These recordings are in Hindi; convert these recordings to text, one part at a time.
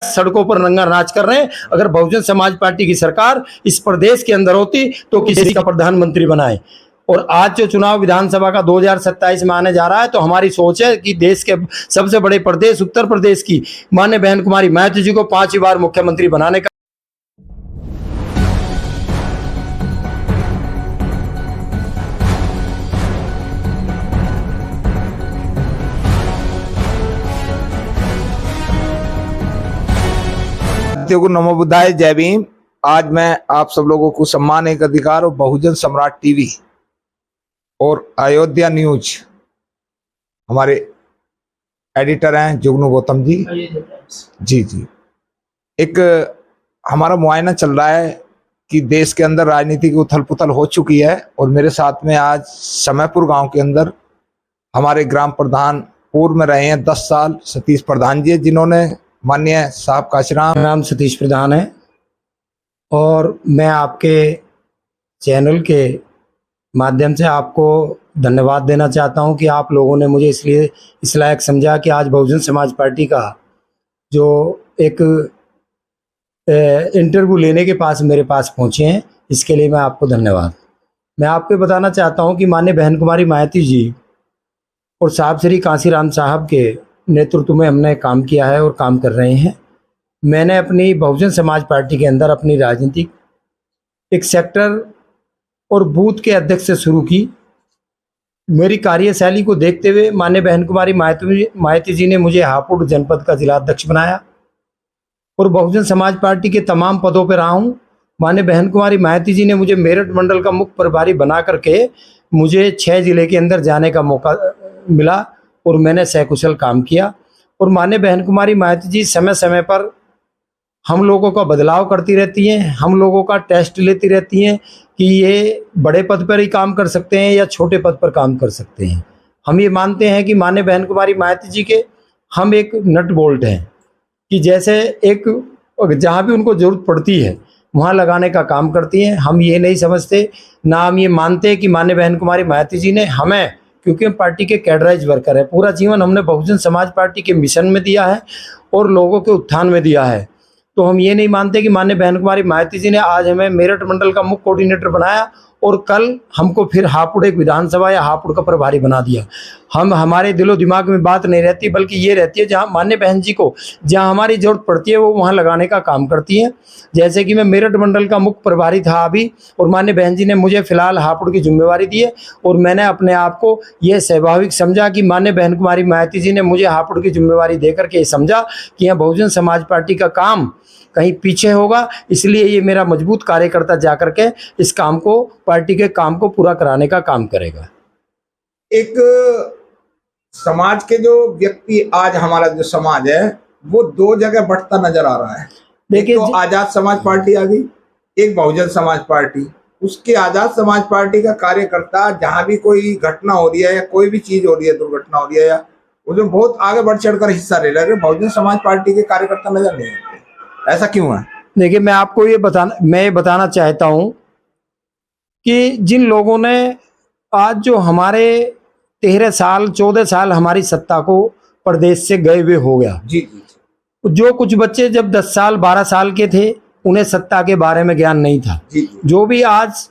सड़कों पर नंगा नाच कर रहे हैं। अगर बहुजन समाज पार्टी की सरकार इस प्रदेश के अंदर होती तो किसी का प्रधानमंत्री बनाए। और आज जो चुनाव विधानसभा का 2027 में आने जा रहा है, तो हमारी सोच है कि देश के सबसे बड़े प्रदेश उत्तर प्रदेश की माननीय बहन कुमारी महतो जी को 5वीं बार मुख्यमंत्री बनाने का को नमो बुद्धाय, जय भीम। आज मैं आप सब लोगों को सम्मान एक अधिकार और बहुजन सम्राट टीवी और अयोध्या न्यूज हमारे एडिटर हैं जुगनू गौतम जी। जी एक हमारा मुआयना चल रहा है कि देश के अंदर राजनीति की उथल पुथल हो चुकी है, और मेरे साथ में आज समयपुर गांव के अंदर हमारे ग्राम प्रधान पूर्व में रहे हैं 10 साल सतीश प्रधान जी, जिन्होंने माननीय साहब काशीराम। नाम सतीश प्रधान है और मैं आपके चैनल के माध्यम से आपको धन्यवाद देना चाहता हूं कि आप लोगों ने मुझे इसलिए इस लायक समझा कि आज बहुजन समाज पार्टी का जो एक इंटरव्यू लेने के पास मेरे पास पहुंचे हैं, इसके लिए मैं आपको धन्यवाद। मैं आपको बताना चाहता हूं कि माननीय बहन कुमारी महतो जी और साहब श्री काशीराम साहब के नेतृत्व में हमने काम किया है और काम कर रहे हैं। मैंने अपनी बहुजन समाज पार्टी के अंदर अपनी राजनीतिक एक सेक्टर और बूथ के अध्यक्ष से शुरू की। मेरी कार्यशैली को देखते हुए माननीय बहन कुमारी महतो जी ने मुझे हापुड़ जनपद का जिला अध्यक्ष बनाया और बहुजन समाज पार्टी के तमाम पदों पर रहा हूँ। माननीय बहन कुमारी महतो जी ने मुझे मेरठ मंडल का मुख्य प्रभारी बना करके मुझे 6 जिले के अंदर जाने का मौका मिला और मैंने सकुशल काम किया। और माननीय बहन कुमारी महतो जी समय समय पर हम लोगों का बदलाव करती रहती हैं, हम लोगों का टेस्ट लेती रहती हैं कि ये बड़े पद पर ही काम कर सकते हैं या छोटे पद पर काम कर सकते हैं। हम ये मानते हैं कि माननीय बहन कुमारी महतो जी के हम एक नट बोल्ट हैं कि जैसे एक जहाँ भी उनको जरूरत पड़ती है वहाँ लगाने का काम करती हैं। हम ये नहीं समझते, ना हम ये मानते कि माननीय बहन कुमारी महतो जी ने हमें, क्योंकि हम पार्टी के कैडराइज वर्कर हैं, पूरा जीवन हमने बहुजन समाज पार्टी के मिशन में दिया है और लोगों के उत्थान में दिया है, तो हम ये नहीं मानते कि माननीय बहन कुमारी महतो जी ने आज हमें मेरठ मंडल का मुख्य कोऑर्डिनेटर बनाया और कल हमको फिर हापुड़ एक विधानसभा या हापुड़ का प्रभारी बना दिया। हमारे दिलो दिमाग में बात नहीं रहती, बल्कि ये रहती है जहाँ माननीय बहन जी को जहाँ हमारी जरूरत पड़ती है वो वहाँ लगाने का काम करती है। जैसे कि मैं मेरठ मंडल का मुख्य प्रभारी था अभी, और माननीय बहन जी ने मुझे फिलहाल हापुड़ की जिम्मेवारी दी है, और मैंने अपने आप को ये स्वाभाविक समझा कि माननीय बहन कुमारी महतो जी ने मुझे हापुड़ की जिम्मेवारी दे करके समझा कि यहाँ बहुजन समाज पार्टी का काम कहीं पीछे होगा, इसलिए ये मेरा मजबूत कार्यकर्ता जाकर के इस काम को, पार्टी के काम को पूरा कराने का काम करेगा। एक समाज के जो व्यक्ति, आज हमारा जो समाज है वो 2 जगह बढ़ता नजर आ रहा है। देखिए, तो आजाद समाज पार्टी आ गई, एक बहुजन समाज पार्टी। उसके आजाद समाज पार्टी का कार्यकर्ता जहां भी कोई घटना हो रही है या कोई भी चीज हो रही है, दुर्घटना हो रही है, या उसमें बहुत आगे बढ़ चढ़कर हिस्सा ले रहे हैं। बहुजन समाज पार्टी के कार्यकर्ता नजर नहीं आते, ऐसा क्यों है? देखिए, मैं आपको ये बताना चाहता हूं कि जिन लोगों ने आज जो हमारे 13 साल 14 साल हमारी सत्ता को प्रदेश से गए हुए हो गया जी। जो कुछ बच्चे जब 10 साल 12 साल के थे उन्हें सत्ता के बारे में ज्ञान नहीं था जी। जो भी आज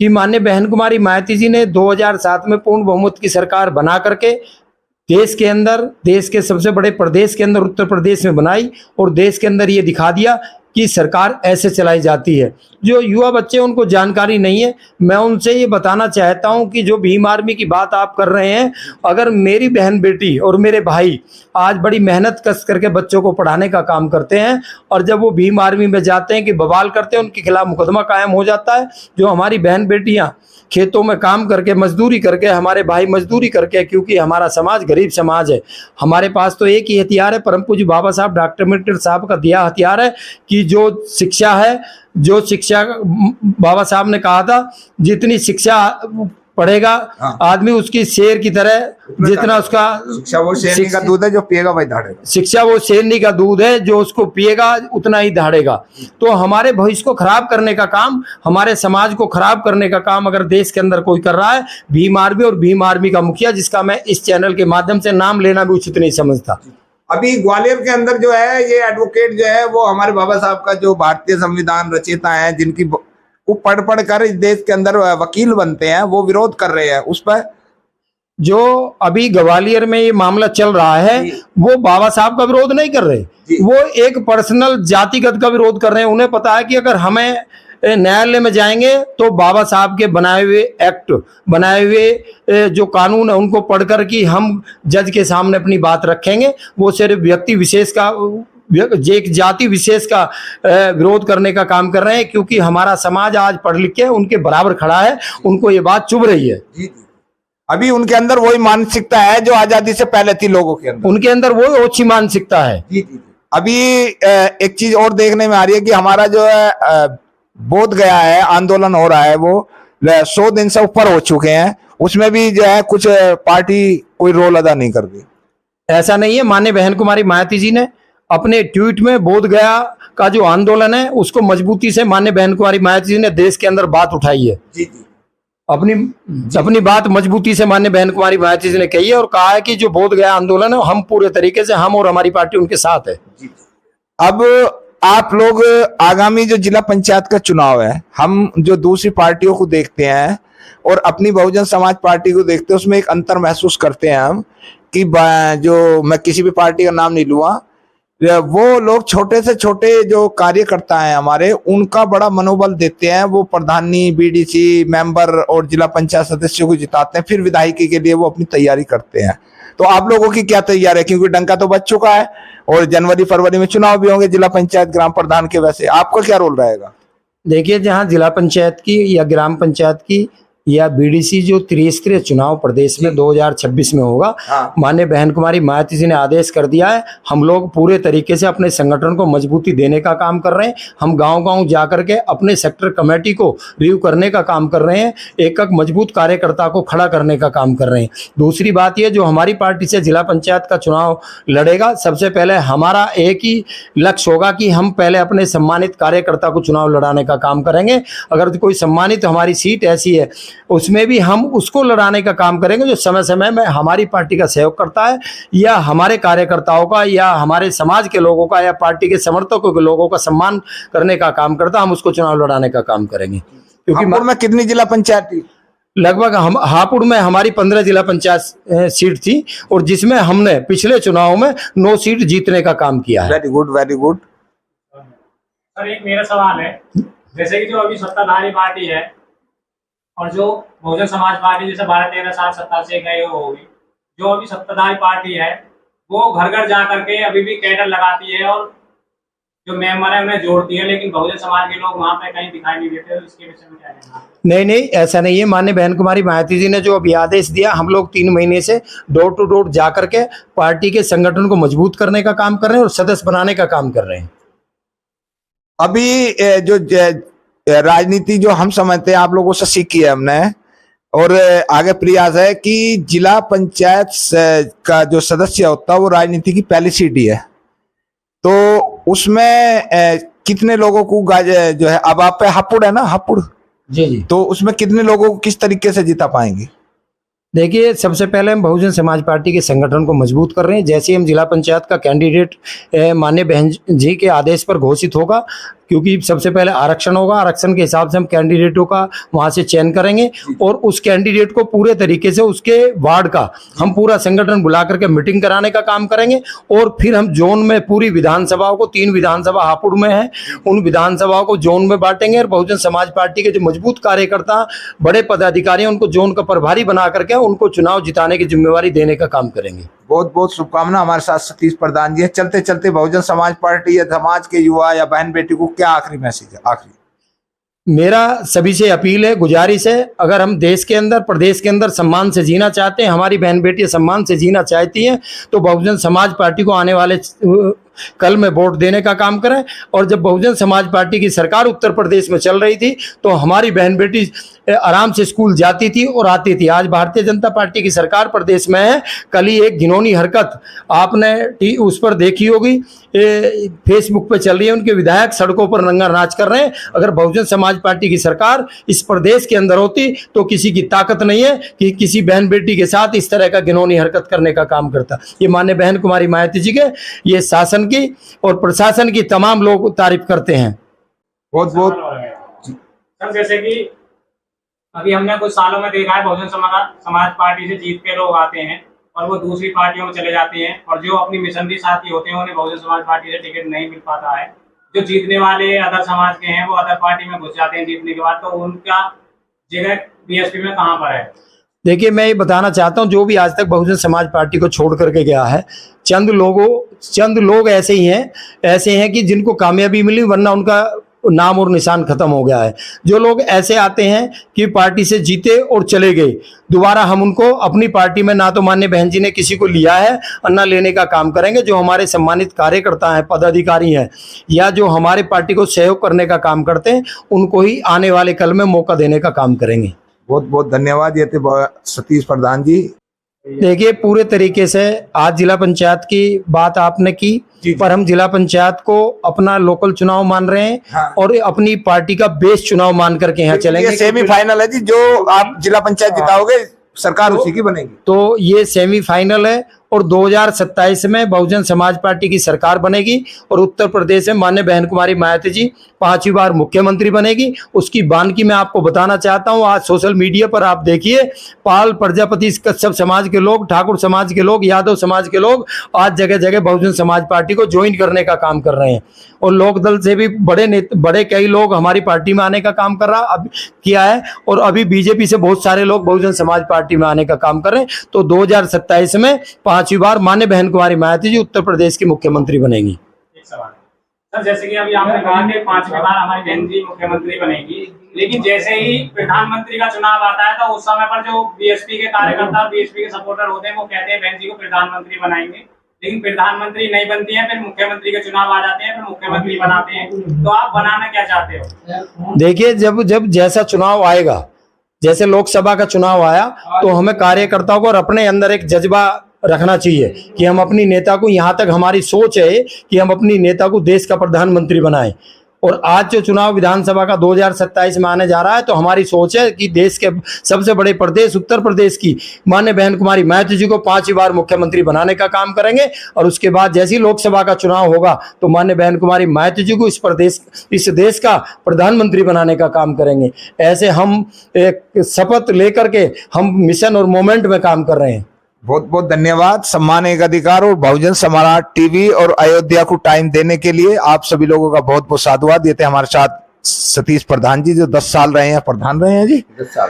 की माननीय बहन कुमारी महतो जी ने 2007 में पूर्ण बहुमत की सरकार बना करके देश के अंदर, देश के सबसे बड़े प्रदेश के अंदर उत्तर प्रदेश में बनाई और देश के अंदर ये दिखा दिया कि सरकार ऐसे चलाई जाती है। जो युवा बच्चे उनको जानकारी नहीं है, मैं उनसे ये बताना चाहता हूं कि जो भीम आर्मी की बात आप कर रहे हैं, अगर मेरी बहन बेटी और मेरे भाई आज बड़ी मेहनत कस करके बच्चों को पढ़ाने का काम करते हैं और जब वो भीम आर्मी में जाते हैं कि बवाल करते हैं, उनके खिलाफ मुकदमा कायम हो जाता है। जो हमारी बहन बेटियां खेतों में काम करके मजदूरी करके, हमारे भाई मजदूरी करके, क्योंकि हमारा समाज गरीब समाज है, हमारे पास तो एक ही हथियार है, परम पूज्य बाबा साहब डॉक्टर अम्बेडकर साहब का दिया हथियार है कि जो शिक्षा है, जो शिक्षा बाबा साहब ने कहा था जितनी शिक्षा पढ़ेगा आदमी उसकी शेर की तरह, जितना उसका शिक्षा वो शेरनी का दूध है जो पिएगा वही दहाड़ेगा। शिक्षा वो शेरनी का दूध है जो उसको पिएगा उतना ही दहाड़ेगा। तो हमारे भविष्य को खराब करने का काम, हमारे समाज को खराब करने का काम अगर देश के अंदर कोई कर रहा है, भीम आर्मी और भीम आर्मी का मुखिया, जिसका मैं इस चैनल के माध्यम से नाम लेना भी उचित नहीं समझता। अभी ग्वालियर के अंदर जो है ये एडवोकेट जो है वो हमारे बाबा साहब का जो भारतीय संविधान रचयिता है, जिनकी वो पढ़ पढ़ कर इस देश के अंदर वकील बनते हैं, वो विरोध कर रहे हैं उस पर। जो अभी ग्वालियर में ये मामला चल रहा है वो बाबा साहब का विरोध नहीं कर रहे, वो एक पर्सनल जातिगत का विरोध कर रहे हैं। उन्हें पता है कि अगर हमें न्यायालय में जाएंगे तो बाबा साहब के बनाए हुए एक्ट, बनाए हुए जो कानून है उनको पढ़कर कि हम जज के सामने अपनी बात रखेंगे। वो सिर्फ व्यक्ति विशेष का, एक जाति विशेष का विरोध करने का काम कर रहे हैं, क्योंकि हमारा समाज आज पढ़ लिख के उनके बराबर खड़ा है, उनको ये बात चुभ रही है। अभी उनके अंदर वही मानसिकता है जो आजादी से पहले थी लोगों के अंदर, उनके अंदर वही ओछी मानसिकता है। अभी एक चीज और देखने में आ रही है कि हमारा जो है बोध गया है आंदोलन हो रहा है, वो 100 दिन से ऊपर हो चुके हैं, उसमें भी जो है कुछ पार्टी कोई रोल अदा नहीं कर रही। ऐसा नहीं है, माननीय बहन कुमारी मायावती जी ने अपने ट्वीट में बोध गया का जो आंदोलन है उसको मजबूती से माननीय बहन कुमारी मायावती जी ने देश के अंदर बात उठाई है। अपनी बात मजबूती से माननीय बहन कुमारी मायावती जी ने कही है और कहा है कि जो बोध गया आंदोलन है हम पूरे तरीके से, हम और हमारी पार्टी उनके साथ है। अब आप लोग आगामी जो जिला पंचायत का चुनाव है, हम जो दूसरी पार्टियों को देखते हैं और अपनी बहुजन समाज पार्टी को देखते हैं, उसमें एक अंतर महसूस करते हैं हम कि जो, मैं किसी भी पार्टी का नाम नहीं लूंगा, वो लोग छोटे से छोटे जो कार्यकर्ता हैं हमारे, उनका बड़ा मनोबल देते हैं। वो प्रधानी, बीडीसी मेंबर और जिला पंचायत सदस्यों को जिताते हैं, फिर विधायकी के लिए वो अपनी तैयारी करते हैं। तो आप लोगों की क्या तैयारी है, क्योंकि डंका तो बच चुका है और जनवरी फरवरी में चुनाव भी होंगे जिला पंचायत ग्राम प्रधान के, वैसे आपका क्या रोल रहेगा? देखिए, जहां जिला पंचायत की या ग्राम पंचायत की या बीडीसी जो त्रिस्तरीय चुनाव प्रदेश में 2026 में होगा, माननीय बहन कुमारी मायावती जी ने आदेश कर दिया है। हम लोग पूरे तरीके से अपने संगठन को मजबूती देने का काम कर रहे हैं। हम गांव-गांव जाकर के अपने सेक्टर कमेटी को रिव्यू करने का काम कर रहे हैं, एक मजबूत कार्यकर्ता को खड़ा करने का काम कर रहे हैं। दूसरी बात यह, जो हमारी पार्टी से जिला पंचायत का चुनाव लड़ेगा, सबसे पहले हमारा एक ही लक्ष्य होगा कि हम पहले अपने सम्मानित कार्यकर्ता को चुनाव लड़ाने का काम करेंगे। अगर कोई सम्मानित हमारी सीट ऐसी है उसमें भी हम उसको लड़ाने का काम करेंगे जो समय समय में हमारी पार्टी का सहयोग करता है, या हमारे कार्यकर्ताओं का, या हमारे समाज के लोगों का, या पार्टी के समर्थकों के लोगों का सम्मान करने का काम करता, हम उसको चुनाव लड़ाने का काम करेंगे। क्योंकि हापुड़ में कितनी जिला पंचायत थी? लगभग हम हापुड़ में हमारी 15 जिला पंचायत सीट थी और जिसमें हमने पिछले चुनाव में 9 सीट जीतने का काम किया है। Very good, very good. Sir, एक मेरा सवाल है, जैसे कि जो अभी सत्ताधारी पार्टी है और जो बहुजन समाज पार्टी जैसे 12-13 साल सत्ता से गए होगी, जो अभी सत्ताधारी पार्टी है वो घर घर जा करके अभी भी कैडर लगाती है और जो मेंबर है उन्हें जोड़ती है, लेकिन बहुजन समाज के लोग वहां पे कहीं दिखाई नहीं देते। तो इसके विषय में क्या कहना है? नहीं, ऐसा नहीं है। माननीय बहन कुमारी मायावती जी ने जो अभी आदेश दिया, हम लोग 3 महीने से डोर टू डोर जा करके पार्टी के संगठन को मजबूत करने का काम कर रहे हैं और सदस्य बनाने का काम कर रहे हैं। अभी जो राजनीति जो हम समझते हैं, आप लोगों से सीखी है हमने, और आगे प्रयास है कि जिला पंचायत का जो सदस्य होता है वो राजनीति की पहली सीट ही है। तो उसमें कितने लोगों को जो है, अब आप पे हापुड़ है ना, हापुड़ जी, तो उसमें कितने लोगों को किस तरीके से जिता पाएंगे? देखिए, सबसे पहले हम बहुजन समाज पार्टी के संगठन को मजबूत कर रहे हैं। जैसे हम जिला पंचायत का कैंडिडेट माननीय बहन जी के आदेश पर घोषित होगा, क्योंकि सबसे पहले आरक्षण होगा, आरक्षण के हिसाब से हम कैंडिडेटों का वहां से चयन करेंगे और उस कैंडिडेट को पूरे तरीके से उसके वार्ड का हम पूरा संगठन बुला करके मीटिंग कराने का काम करेंगे और फिर हम जोन में पूरी विधानसभाओं को, 3 विधानसभा हापुड़ में है, उन विधानसभाओं को जोन में बांटेंगे और बहुजन समाज पार्टी के जो मजबूत कार्यकर्ता, बड़े पदाधिकारी हैं, उनको जोन का प्रभारी बना करके उनको चुनाव जिताने की जिम्मेवारी देने का काम करेंगे। बहुत बहुत शुभकामना। हमारे साथ सतीश प्रधान जी है। चलते चलते बहुजन समाज पार्टी या समाज के युवा या बहन बेटी को क्या आखिरी मैसेज है? आखिरी मेरा सभी से अपील है, गुजारिश है, अगर हम देश के अंदर, प्रदेश के अंदर सम्मान से जीना चाहते हैं, हमारी बहन बेटी सम्मान से जीना चाहती हैं, तो बहुजन समाज पार्टी को आने वाले कल में वोट देने का काम करें। और जब बहुजन समाज पार्टी की सरकार उत्तर प्रदेश में चल रही थी तो हमारी बहन बेटी आराम से स्कूल जाती थी और आती थी। आज भारतीय जनता पार्टी की सरकार प्रदेश में है। कल ही एक घिनौनी हरकत आपने उस पर देखी होगी, फेसबुक पे चल रही है, उनके विधायक सड़कों पर नंगा नाच कर रहे हैं। अगर बहुजन समाज पार्टी की सरकार इस प्रदेश के अंदर होती तो किसी की ताकत नहीं है कि किसी बहन बेटी के साथ इस तरह का घिनौनी हरकत करने का काम करता। ये माननीय बहन कुमारी मायावती जी के ये शासन की और प्रशासन की तमाम लोग तारीफ करते हैं। बहुत बहुत सर, जैसे कि अभी हमने कुछ सालों में देखा है बहुजन समाज पार्टी से जीत के लोग आते हैं और वो दूसरी पार्टियों में चले जाते हैं, और जो अपनी मिशनरी साथी होते हैं उन्हें बहुजन समाज पार्टी से टिकट नहीं मिल पाता है। जो जीतने वाले अदर समाज के हैं वो अदर पार्टी में घुस जाते हैं जीतने के बाद, तो उनका जगह बीएसपी में कहाँ पर है? देखिए, मैं ये बताना चाहता हूं, जो भी आज तक बहुजन समाज पार्टी को छोड़ करके गया है, चंद लोग ऐसे हैं कि जिनको कामयाबी मिली, वरना उनका नाम और निशान खत्म हो गया है। जो लोग ऐसे आते हैं कि पार्टी से जीते और चले गए, दोबारा हम उनको अपनी पार्टी में ना तो माननीय बहन जी ने किसी को लिया है और ना लेने का काम करेंगे। जो हमारे सम्मानित कार्यकर्ता हैं, पदाधिकारी हैं, या जो हमारे पार्टी को सहयोग करने का काम करते हैं, उनको ही आने वाले कल में मौका देने का काम करेंगे। बहुत बहुत धन्यवाद। ये थे सतीश प्रधान जी। देखिए, पूरे तरीके से आज जिला पंचायत की बात आपने की, पर हम जिला पंचायत को अपना लोकल चुनाव मान रहे हैं। हाँ। और अपनी पार्टी का बेस चुनाव मान करके यहाँ चलेंगे। ये सेमीफाइनल है जी, जो आप जिला पंचायत जिताओगे सरकार उसी की बनेगी। तो ये सेमीफाइनल है और 2027 में बहुजन समाज पार्टी की सरकार बनेगी और उत्तर प्रदेश में माननीय बहन कुमारी मायावती जी 5वीं बार मुख्यमंत्री बनेगी। उसकी बानगी मैं आपको बताना चाहता हूं। आज सोशल मीडिया पर आप देखिए, पाल, प्रजापति, कच्छप समाज के लोग, ठाकुर समाज के लोग, यादव समाज के लोग आज जगह जगह बहुजन समाज पार्टी को ज्वाइन करने का काम कर रहे हैं। और लोकदल से भी बड़े कई लोग हमारी पार्टी में आने का काम किया है। और अभी बीजेपी से बहुत सारे लोग बहुजन समाज पार्टी में आने का काम कर रहे हैं। तो 2027 में 5वीं बार माननीय बहन कुमारी मायावती जी उत्तर प्रदेश की मुख्यमंत्री बनेगी। एक सवाल सर, जैसे कि अभी आपने कहा कि 5वीं बार हमारी बहन जी मुख्यमंत्री बनेगी, लेकिन जैसे ही प्रधानमंत्री का चुनाव आता है तो उस समय पर जो बीएसपी के कार्यकर्ता, बीएसपी के सपोर्टर होते हैं, वो कहते हैं बहन जी को प्रधानमंत्री बनाएंगे, लेकिन प्रधानमंत्री नहीं बनती है। फिर मुख्यमंत्री के चुनाव आ जाते हैं, फिर मुख्यमंत्री बनाते हैं। तो आप बनाना क्या चाहते हो? देखिए, जब जैसा चुनाव आएगा, जैसे लोकसभा का चुनाव आया, तो हमें कार्यकर्ताओं को और अपने अंदर एक जज्बा रखना चाहिए कि हम अपनी नेता को, यहाँ तक हमारी सोच है कि हम अपनी नेता को देश का प्रधानमंत्री बनाएं। और आज जो चुनाव विधानसभा का 2027 में आने जा रहा है, तो हमारी सोच है कि देश के सबसे बड़े प्रदेश उत्तर प्रदेश की माननीय बहन कुमारी मायावती जी को 5वीं बार मुख्यमंत्री बनाने का काम करेंगे। और उसके बाद जैसे ही लोकसभा का चुनाव होगा तो माननीय बहन कुमारी मायावती जी को इस देश का प्रधानमंत्री बनाने का काम करेंगे। ऐसे हम एक शपथ लेकर के हम मिशन और मोमेंट में काम कर रहे हैं। बहुत बहुत धन्यवाद। सम्मान एक अधिकार और बहुजन समाज टीवी और अयोध्या को टाइम देने के लिए आप सभी लोगों का बहुत बहुत साधुवाद। ये थे हमारे साथ सतीश प्रधान जी, जो 10 साल रहे हैं, प्रधान रहे हैं जी, 10 साल।